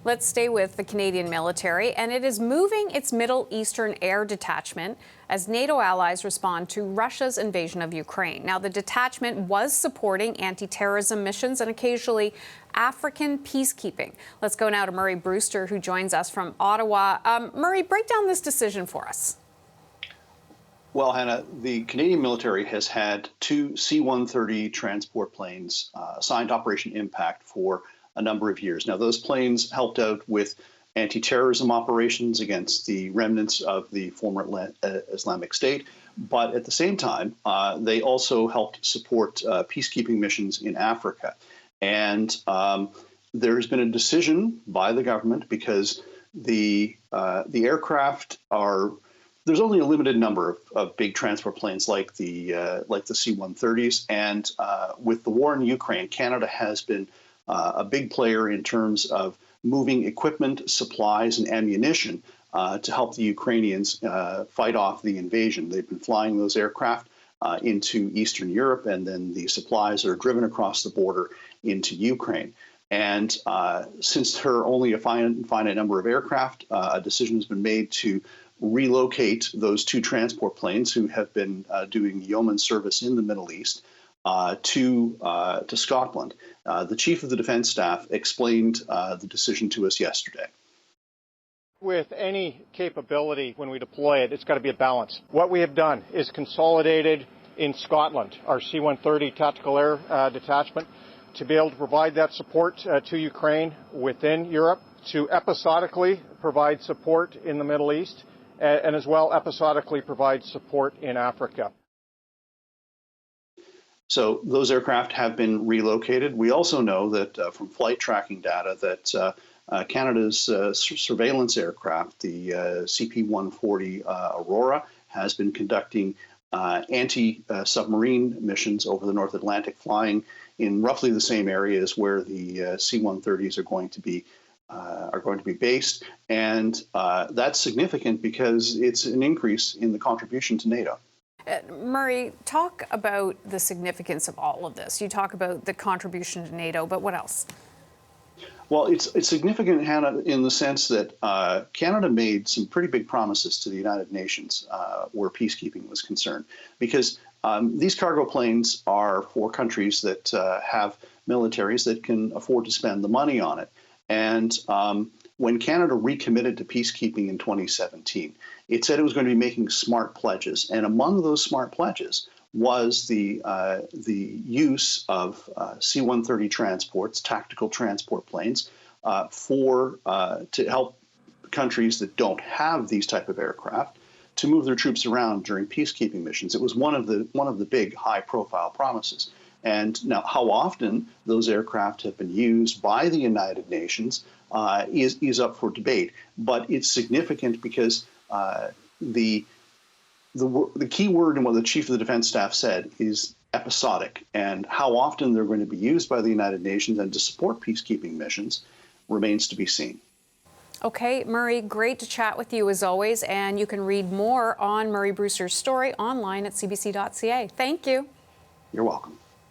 Let's stay with the Canadian military, and it is moving its Middle Eastern air detachment as NATO allies respond to Russia's invasion of Ukraine. Now, the detachment was supporting anti-terrorism missions and occasionally African peacekeeping. Let's go now to Murray Brewster, who joins us from Ottawa. Murray, break down this decision for us. Well, Hannah, the Canadian military has had two C-130 transport planes assigned to Operation Impact for a number of years. Now, those planes helped out with anti-terrorism operations against the remnants of the former Islamic State, but at the same time, they also helped support peacekeeping missions in Africa. And there's been a decision by the government because the aircraft are. There's only a limited number of big transport planes like the C-130s, and with the war in Ukraine, Canada has been a big player in terms of moving equipment, supplies, and ammunition to help the Ukrainians fight off the invasion. They've been flying those aircraft into Eastern Europe, and then the supplies are driven across the border into Ukraine. And since there are only a finite number of aircraft, a decision has been made to relocate those two transport planes who have been doing yeoman service in the Middle East to Scotland. The Chief of the Defence Staff explained the decision to us yesterday. With any capability, when we deploy it, it's got to be a balance. What we have done is consolidated in Scotland our C-130 Tactical Air Detachment to be able to provide that support to Ukraine within Europe, to episodically provide support in the Middle East, and as well episodically provide support in Africa. So those aircraft have been relocated. We also know that from flight tracking data that Canada's surveillance aircraft, the CP-140 Aurora, has been conducting anti-submarine missions over the North Atlantic, flying in roughly the same areas where the C-130s are going to be based, and that's significant because it's an increase in the contribution to NATO. Murray, talk about the significance of all of this. You talk about the contribution to NATO, but what else? Well, it's significant, Hannah, in the sense that Canada made some pretty big promises to the United Nations where peacekeeping was concerned, because these cargo planes are for countries that have militaries that can afford to spend the money on it. And when Canada recommitted to peacekeeping in 2017, it said it was going to be making smart pledges. And among those smart pledges was the use of C-130 transports, tactical transport planes, to help countries that don't have these type of aircraft to move their troops around during peacekeeping missions. It was one of the big high-profile promises. And now, how often those aircraft have been used by the United Nations is up for debate. But it's significant because the key word in what the Chief of the Defence Staff said is episodic, and how often they're going to be used by the United Nations and to support peacekeeping missions remains to be seen. Okay, Murray, great to chat with you as always, and you can read more on Murray Brewster's story online at CBC.ca. Thank you. You're welcome.